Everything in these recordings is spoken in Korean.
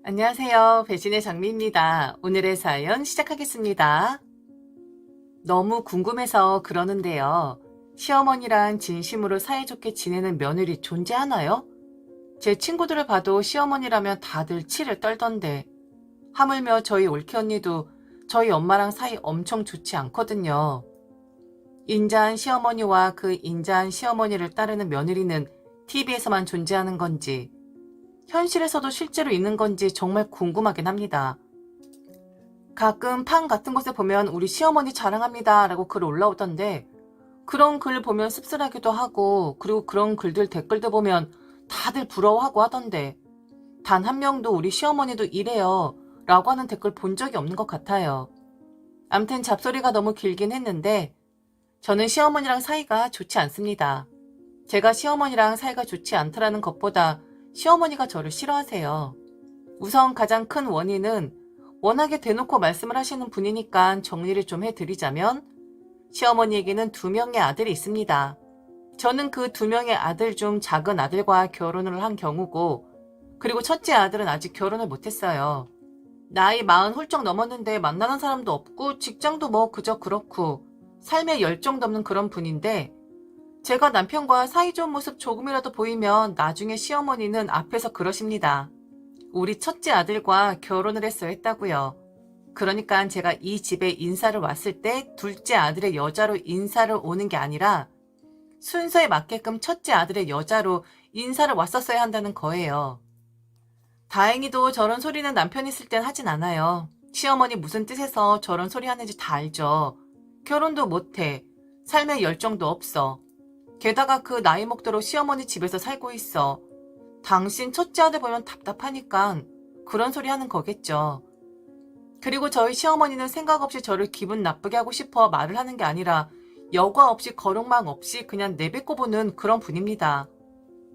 안녕하세요. 배신의 장미입니다. 오늘의 사연 시작하겠습니다. 너무 궁금해서 그러는데요. 시어머니랑 진심으로 사이좋게 지내는 며느리 존재하나요? 제 친구들을 봐도 시어머니라면 다들 치를 떨던데 하물며 저희 올케 언니도 저희 엄마랑 사이 엄청 좋지 않거든요. 인자한 시어머니와 그 인자한 시어머니를 따르는 며느리는 TV에서만 존재하는 건지 현실에서도 실제로 있는 건지 정말 궁금하긴 합니다. 가끔 판 같은 곳에 보면 우리 시어머니 자랑합니다 라고 글 올라오던데 그런 글 보면 씁쓸하기도 하고 그리고 그런 글들 댓글도 보면 다들 부러워하고 하던데 단 한 명도 우리 시어머니도 이래요 라고 하는 댓글 본 적이 없는 것 같아요. 암튼 잡소리가 너무 길긴 했는데 저는 시어머니랑 사이가 좋지 않습니다. 제가 시어머니랑 사이가 좋지 않다라는 것보다 시어머니가 저를 싫어하세요. 우선 가장 큰 원인은 워낙에 대놓고 말씀을 하시는 분이니까 정리를 좀 해드리자면 시어머니에게는 2명의 아들이 있습니다. 저는 그 2명의 아들 중 작은 아들과 결혼을 한 경우고 그리고 첫째 아들은 아직 결혼을 못했어요. 나이 40 훌쩍 넘었는데 만나는 사람도 없고 직장도 뭐 그저 그렇고 삶에 열정도 없는 그런 분인데 제가 남편과 사이좋은 모습 조금이라도 보이면 나중에 시어머니는 앞에서 그러십니다. 우리 첫째 아들과 결혼을 했다고요. 그러니까 제가 이 집에 인사를 왔을 때 둘째 아들의 여자로 인사를 오는 게 아니라 순서에 맞게끔 첫째 아들의 여자로 인사를 왔었어야 한다는 거예요. 다행히도 저런 소리는 남편이 있을 땐 하진 않아요. 시어머니 무슨 뜻에서 저런 소리 하는지 다 알죠. 결혼도 못해. 삶에 열정도 없어. 게다가 그 나이 먹도록 시어머니 집에서 살고 있어. 당신 첫째 아들 보면 답답하니까 그런 소리 하는 거겠죠. 그리고 저희 시어머니는 생각 없이 저를 기분 나쁘게 하고 싶어 말을 하는 게 아니라 여과 없이 거룩망 없이 그냥 내뱉고 보는 그런 분입니다.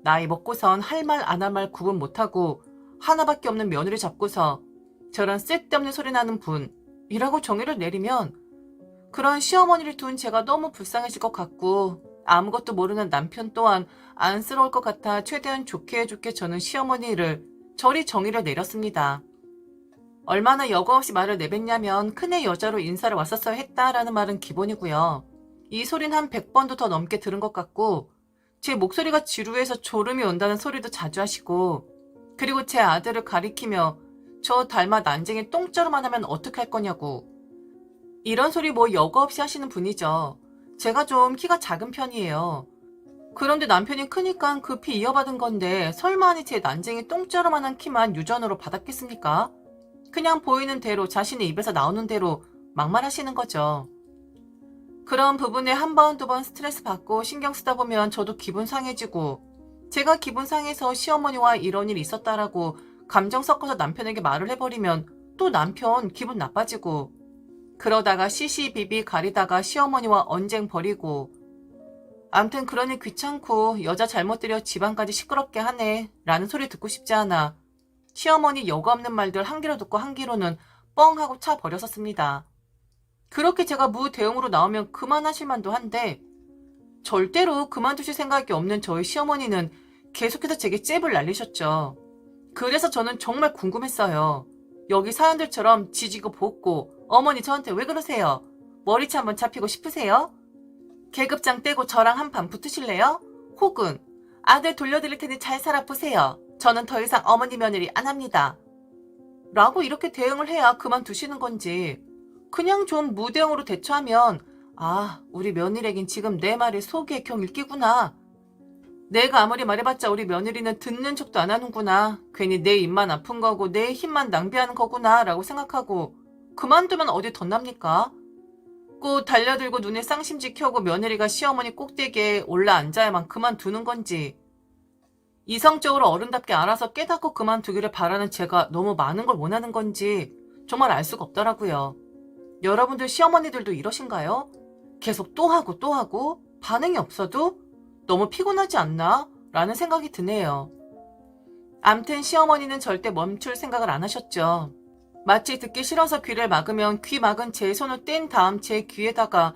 나이 먹고선 할 말 안 할 말 구분 못하고 하나밖에 없는 며느리 잡고서 저런 쓸데없는 소리 나는 분이라고 정의를 내리면 그런 시어머니를 둔 제가 너무 불쌍해질 것 같고 아무것도 모르는 남편 또한 안쓰러울 것 같아 최대한 좋게 저는 시어머니를 저리 정의를 내렸습니다. 얼마나 여과 없이 말을 내뱉냐면 큰애 여자로 인사를 왔었어야 했다라는 말은 기본이고요. 이 소린 한 100번도 더 넘게 들은 것 같고 제 목소리가 지루해서 졸음이 온다는 소리도 자주 하시고 그리고 제 아들을 가리키며 저 닮아 난쟁이 똥자루만 하면 어떡할 거냐고 이런 소리 뭐 여과 없이 하시는 분이죠. 제가 좀 키가 작은 편이에요. 그런데 남편이 크니까 급히 이어받은 건데 설마니 제 난쟁이 똥자루만한 키만 유전으로 받았겠습니까? 그냥 보이는 대로 자신의 입에서 나오는 대로 막말하시는 거죠. 그런 부분에 한 번, 2번 스트레스 받고 신경 쓰다 보면 저도 기분 상해지고 제가 기분 상해서 시어머니와 이런 일이 있었다라고 감정 섞어서 남편에게 말을 해버리면 또 남편 기분 나빠지고 그러다가 시시비비 가리다가 시어머니와 언쟁 벌이고 암튼 그러니 귀찮고 여자 잘못 들여 집안까지 시끄럽게 하네 라는 소리 듣고 싶지 않아 시어머니 여과 없는 말들 한 귀로 듣고 한 귀로는 뻥 하고 차 버렸었습니다. 그렇게 제가 무대응으로 나오면 그만하실 만도 한데 절대로 그만두실 생각이 없는 저희 시어머니는 계속해서 제게 잽을 날리셨죠. 그래서 저는 정말 궁금했어요. 여기 사연들처럼 지지고 볶고 어머니 저한테 왜 그러세요? 머리채 한번 잡히고 싶으세요? 계급장 떼고 저랑 한판 붙으실래요? 혹은 아들 돌려드릴 테니 잘 살아보세요. 저는 더 이상 어머니 며느리 안 합니다. 라고 이렇게 대응을 해야 그만두시는 건지 그냥 좀 무대응으로 대처하면 아 우리 며느리에겐 지금 내 말이 속에 경 읽기구나. 내가 아무리 말해봤자 우리 며느리는 듣는 척도 안 하는구나. 괜히 내 입만 아픈 거고 내 힘만 낭비하는 거구나 라고 생각하고 그만두면 어디 덧납니까? 꼭 달려들고 눈에 쌍심지 켜고 며느리가 시어머니 꼭대기에 올라앉아야만 그만두는 건지 이성적으로 어른답게 알아서 깨닫고 그만두기를 바라는 제가 너무 많은 걸 원하는 건지 정말 알 수가 없더라고요. 여러분들 시어머니들도 이러신가요? 계속 또 하고 또 하고 반응이 없어도 너무 피곤하지 않나? 라는 생각이 드네요. 암튼 시어머니는 절대 멈출 생각을 안 하셨죠. 마치 듣기 싫어서 귀를 막으면 귀 막은 제 손을 뗀 다음 제 귀에다가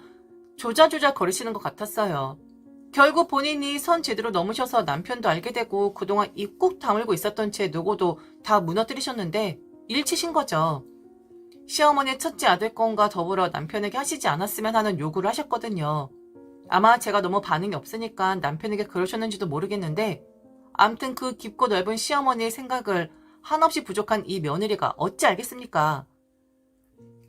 조자조자 거리시는 것 같았어요. 결국 본인이 선 제대로 넘으셔서 남편도 알게 되고 그동안 입 꾹 다물고 있었던 제 노고도 다 무너뜨리셨는데 일치신 거죠. 시어머니의 첫째 아들 건과 더불어 남편에게 하시지 않았으면 하는 요구를 하셨거든요. 아마 제가 너무 반응이 없으니까 남편에게 그러셨는지도 모르겠는데 암튼 그 깊고 넓은 시어머니의 생각을 한없이 부족한 이 며느리가 어찌 알겠습니까?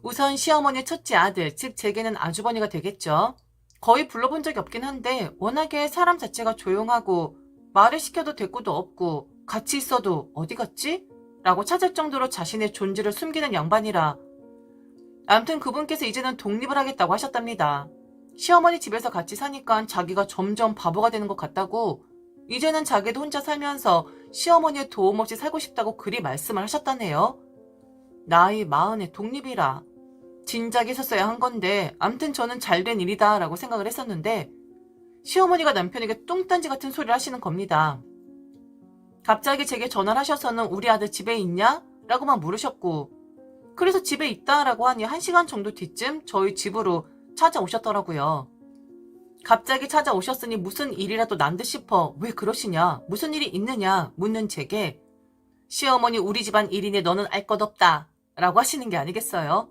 우선 시어머니의 첫째 아들, 즉 제게는 아주버니가 되겠죠. 거의 불러본 적이 없긴 한데 워낙에 사람 자체가 조용하고 말을 시켜도 대꾸도 없고 같이 있어도 어디 갔지? 라고 찾을 정도로 자신의 존재를 숨기는 양반이라 암튼 그분께서 이제는 독립을 하겠다고 하셨답니다. 시어머니 집에서 같이 사니까 자기가 점점 바보가 되는 것 같다고 이제는 자기도 혼자 살면서 시어머니의 도움 없이 살고 싶다고 그리 말씀을 하셨다네요. 나이 40에 독립이라. 진작에 했었어야 한 건데 암튼 저는 잘된 일이다 라고 생각을 했었는데 시어머니가 남편에게 뚱딴지 같은 소리를 하시는 겁니다. 갑자기 제게 전화를 하셔서는 우리 아들 집에 있냐? 라고만 물으셨고 그래서 집에 있다 라고 하니 1시간 정도 뒤쯤 저희 집으로 찾아오셨더라고요. 갑자기 찾아오셨으니 무슨 일이라도 난 듯 싶어 왜 그러시냐 무슨 일이 있느냐 묻는 제게 시어머니 우리 집안 일이니 너는 알 것 없다 라고 하시는 게 아니겠어요?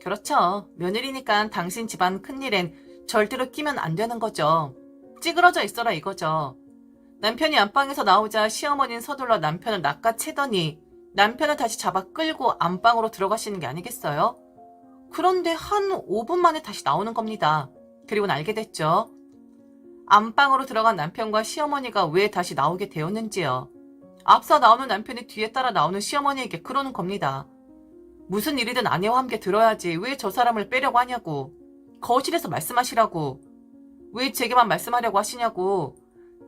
그렇죠. 며느리니까 당신 집안 큰일엔 절대로 끼면 안 되는 거죠. 찌그러져 있어라 이거죠. 남편이 안방에서 나오자 시어머니는 서둘러 남편을 낚아채더니 남편을 다시 잡아 끌고 안방으로 들어가시는 게 아니겠어요? 그런데 한 5분 만에 다시 나오는 겁니다. 그리고는 알게 됐죠. 안방으로 들어간 남편과 시어머니가 왜 다시 나오게 되었는지요. 앞서 나오는 남편이 뒤에 따라 나오는 시어머니에게 그러는 겁니다. 무슨 일이든 아내와 함께 들어야지 왜 저 사람을 빼려고 하냐고. 거실에서 말씀하시라고. 왜 제게만 말씀하려고 하시냐고.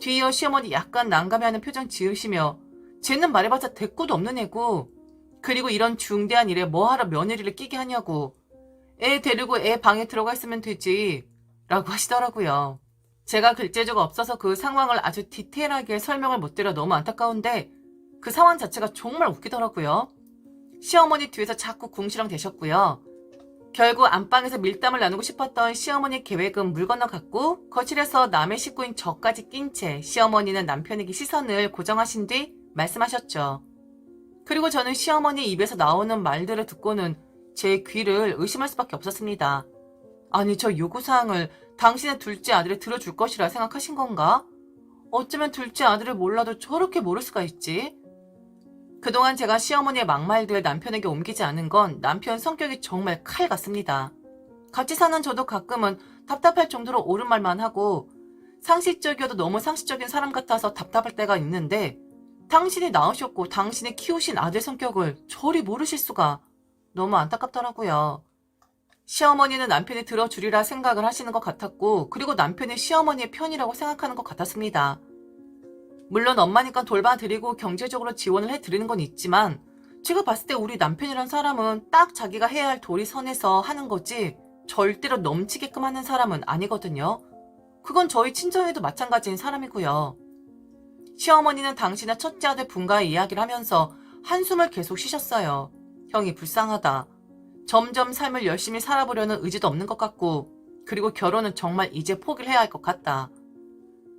뒤이어 시어머니 약간 난감해하는 표정 지으시며 쟤는 말해봤자 대꾸도 없는 애고 그리고 이런 중대한 일에 뭐하러 며느리를 끼게 하냐고. 애 데리고 애 방에 들어가 있으면 되지 라고 하시더라고요. 제가 글재주가 없어서 그 상황을 아주 디테일하게 설명을 못 드려 너무 안타까운데 그 상황 자체가 정말 웃기더라고요. 시어머니 뒤에서 자꾸 궁시렁 대셨고요. 결국 안방에서 밀담을 나누고 싶었던 시어머니 계획은 물 건너갔고 거실에서 남의 식구인 저까지 낀 채 시어머니는 남편에게 시선을 고정하신 뒤 말씀하셨죠. 그리고 저는 시어머니 입에서 나오는 말들을 듣고는 제 귀를 의심할 수밖에 없었습니다. 아니 저 요구사항을 당신의 둘째 아들이 들어줄 것이라 생각하신 건가? 어쩌면 둘째 아들을 몰라도 저렇게 모를 수가 있지? 그동안 제가 시어머니의 막말들 남편에게 옮기지 않은 건 남편 성격이 정말 칼 같습니다. 같이 사는 저도 가끔은 답답할 정도로 옳은 말만 하고 상식적이어도 너무 상식적인 사람 같아서 답답할 때가 있는데 당신이 낳으셨고 당신이 키우신 아들 성격을 저리 모르실 수가 너무 안타깝더라고요. 시어머니는 남편이 들어주리라 생각을 하시는 것 같았고 그리고 남편이 시어머니의 편이라고 생각하는 것 같았습니다. 물론 엄마니까 돌봐드리고 경제적으로 지원을 해드리는 건 있지만 제가 봤을 때 우리 남편이란 사람은 딱 자기가 해야 할 도리 선에서 하는 거지 절대로 넘치게끔 하는 사람은 아니거든요. 그건 저희 친정에도 마찬가지인 사람이고요. 시어머니는 당신의 첫째 아들 분과 이야기를 하면서 한숨을 계속 쉬셨어요. 형이 불쌍하다. 점점 삶을 열심히 살아보려는 의지도 없는 것 같고 그리고 결혼은 정말 이제 포기를 해야 할 것 같다.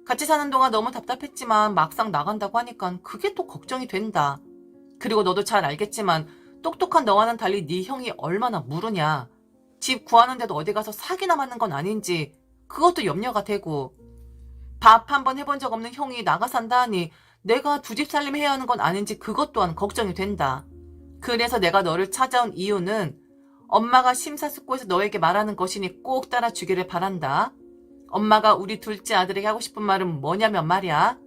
같이 사는 동안 너무 답답했지만 막상 나간다고 하니까 그게 또 걱정이 된다. 그리고 너도 잘 알겠지만 똑똑한 너와는 달리 네 형이 얼마나 무르냐. 집 구하는데도 어디 가서 사기나 맞는 건 아닌지 그것도 염려가 되고 밥 한 번 해본 적 없는 형이 나가 산다 하니 내가 두 집 살림 해야 하는 건 아닌지 그것 또한 걱정이 된다. 그래서 내가 너를 찾아온 이유는 엄마가 심사숙고해서 너에게 말하는 것이니 꼭 따라주기를 바란다. 엄마가 우리 둘째 아들에게 하고 싶은 말은 뭐냐면 말이야.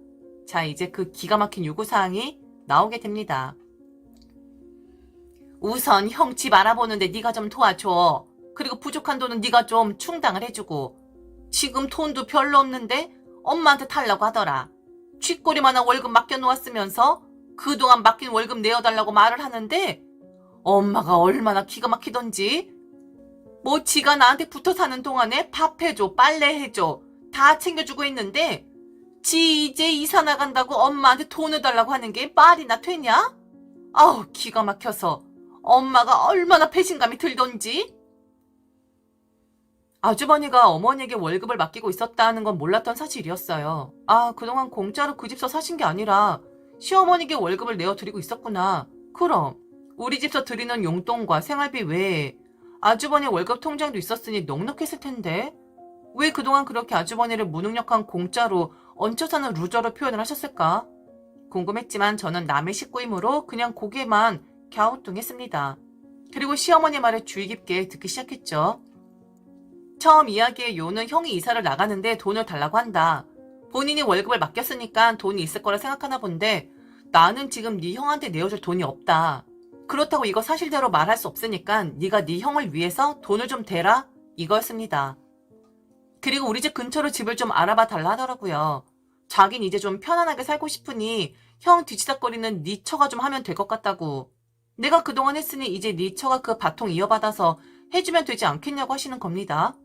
자, 이제 그 기가 막힌 요구사항이 나오게 됩니다. 우선 형 집 알아보는데 네가 좀 도와줘. 그리고 부족한 돈은 네가 좀 충당을 해주고 지금 돈도 별로 없는데 엄마한테 달라고 하더라. 쥐꼬리만한 월급 맡겨놓았으면서 그동안 맡긴 월급 내어달라고 말을 하는데 엄마가 얼마나 기가 막히던지 뭐 지가 나한테 붙어 사는 동안에 밥 해줘, 빨래 해줘 다 챙겨주고 있는데 지 이제 이사 나간다고 엄마한테 돈을 달라고 하는 게 말이나 되냐? 아우 기가 막혀서 엄마가 얼마나 배신감이 들던지. 아주버니가 어머니에게 월급을 맡기고 있었다는 건 몰랐던 사실이었어요. 아, 그동안 공짜로 그 집서 사신 게 아니라 시어머니에게 월급을 내어드리고 있었구나. 그럼 우리 집서 드리는 용돈과 생활비 외에 아주버니 월급 통장도 있었으니 넉넉했을 텐데 왜 그동안 그렇게 아주버니를 무능력한 공짜로 얹혀 사는 루저로 표현을 하셨을까? 궁금했지만 저는 남의 식구이므로 그냥 고개만 갸우뚱했습니다. 그리고 시어머니 말을 주의 깊게 듣기 시작했죠. 처음 이야기의 요는 형이 이사를 나가는데 돈을 달라고 한다. 본인이 월급을 맡겼으니까 돈이 있을 거라 생각하나 본데 나는 지금 네 형한테 내어줄 돈이 없다. 그렇다고 이거 사실대로 말할 수 없으니까 네가 네 형을 위해서 돈을 좀 대라 이거였습니다. 그리고 우리 집 근처로 집을 좀 알아봐 달라 하더라고요. 자긴 이제 좀 편안하게 살고 싶으니 형 뒤치다거리는 네 처가 좀 하면 될 것 같다고. 내가 그동안 했으니 이제 네 처가 그 바통 이어받아서 해주면 되지 않겠냐고 하시는 겁니다.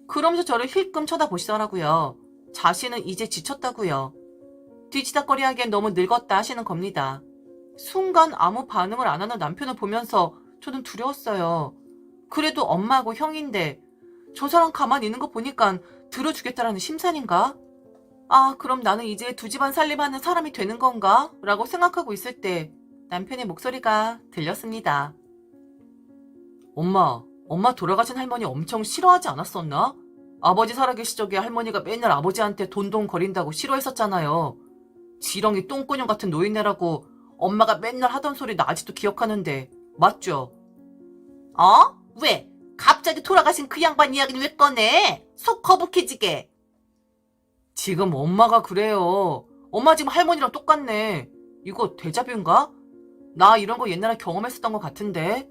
그러면서 저를 힐끔 쳐다보시더라고요. 자신은 이제 지쳤다고요. 뒤치다거리 하기엔 너무 늙었다 하시는 겁니다. 순간 아무 반응을 안 하는 남편을 보면서 저는 두려웠어요. 그래도 엄마하고 형인데 저 사람 가만히 있는 거 보니까 들어주겠다라는 심산인가? 아, 그럼 나는 이제 두 집안 살림하는 사람이 되는 건가? 라고 생각하고 있을 때 남편의 목소리가 들렸습니다. 엄마 돌아가신 할머니 엄청 싫어하지 않았었나? 아버지 살아계시 적에 할머니가 맨날 아버지한테 돈돈거린다고 싫어했었잖아요. 지렁이 똥꼬녕 같은 노인네라고 엄마가 맨날 하던 소리 나 아직도 기억하는데 맞죠? 어? 왜? 갑자기 돌아가신 그 양반 이야기는 왜 꺼내? 속 거북해지게. 지금 엄마가 그래요. 엄마 지금 할머니랑 똑같네. 이거 데자뷰인가? 나 이런 거 옛날에 경험했었던 것 같은데.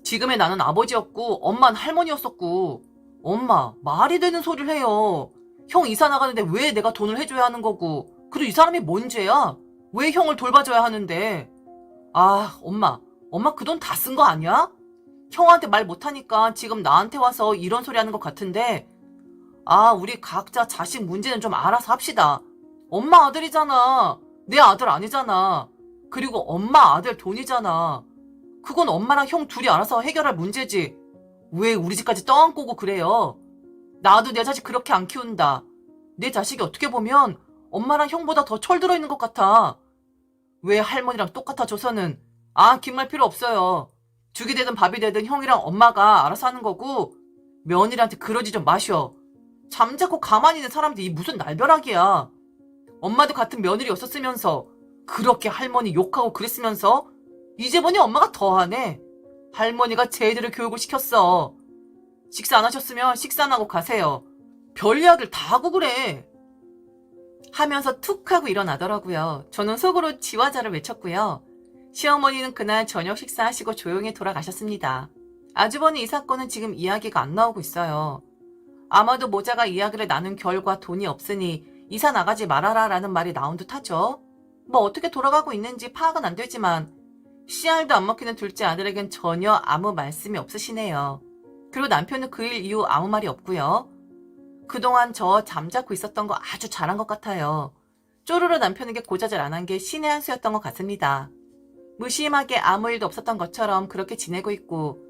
지금의 나는 아버지였고 엄마는 할머니였었고. 엄마 말이 되는 소리를 해요. 형 이사 나가는데 왜 내가 돈을 해줘야 하는 거고. 그리고 이 사람이 뭔 죄야? 왜 형을 돌봐줘야 하는데. 아, 엄마 그 돈 다 쓴 거 아니야? 형한테 말 못하니까 지금 나한테 와서 이런 소리 하는 것 같은데. 아, 우리 각자 자식 문제는 좀 알아서 합시다. 엄마 아들이잖아. 내 아들 아니잖아. 그리고 엄마 아들 돈이잖아. 그건 엄마랑 형 둘이 알아서 해결할 문제지. 왜 우리 집까지 떠안고 오고 그래요? 나도 내 자식 그렇게 안 키운다. 내 자식이 어떻게 보면 엄마랑 형보다 더 철들어 있는 것 같아. 왜 할머니랑 똑같아져서는. 아, 긴 말 필요 없어요. 죽이 되든 밥이 되든 형이랑 엄마가 알아서 하는 거고 며느리한테 그러지 좀 마셔. 잠자코 가만히 있는 사람들이 무슨 날벼락이야. 엄마도 같은 며느리였었으면서 그렇게 할머니 욕하고 그랬으면서 이제 보니 엄마가 더하네. 할머니가 쟤들을 교육을 시켰어. 식사 안 하셨으면 식사 안 하고 가세요. 별 이야기를 다 하고 그래. 하면서 툭 하고 일어나더라고요. 저는 속으로 지화자를 외쳤고요. 시어머니는 그날 저녁 식사하시고 조용히 돌아가셨습니다. 아주버니 이 사건은 지금 이야기가 안 나오고 있어요. 아마도 모자가 이야기를 나눈 결과 돈이 없으니 이사 나가지 말아라 라는 말이 나온 듯 하죠. 뭐 어떻게 돌아가고 있는지 파악은 안 되지만 씨알도 안 먹히는 둘째 아들에겐 전혀 아무 말씀이 없으시네요. 그리고 남편은 그 일 이후 아무 말이 없고요. 그동안 저 잠자코 있었던 거 아주 잘한 것 같아요. 쪼르르 남편에게 고자질 안 한 게 신의 한 수였던 것 같습니다. 무심하게 아무 일도 없었던 것처럼 그렇게 지내고 있고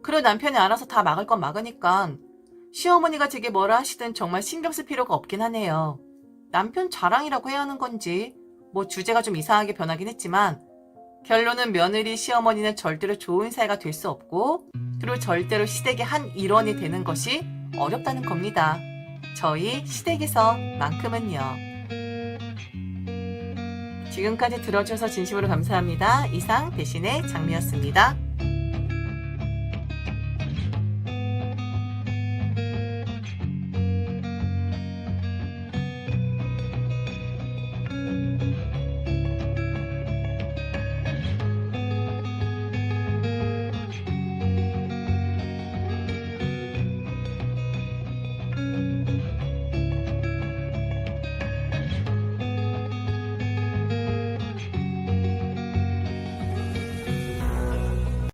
그리고 남편이 알아서 다 막을 건 막으니까 시어머니가 제게 뭐라 하시든 정말 신경 쓸 필요가 없긴 하네요. 남편 자랑이라고 해야 하는 건지 뭐 주제가 좀 이상하게 변하긴 했지만 결론은 며느리 시어머니는 절대로 좋은 사이가 될 수 없고 그리고 절대로 시댁의 한 일원이 되는 것이 어렵다는 겁니다. 저희 시댁에서만큼은요. 지금까지 들어주셔서 진심으로 감사합니다. 이상 대신의 장미였습니다.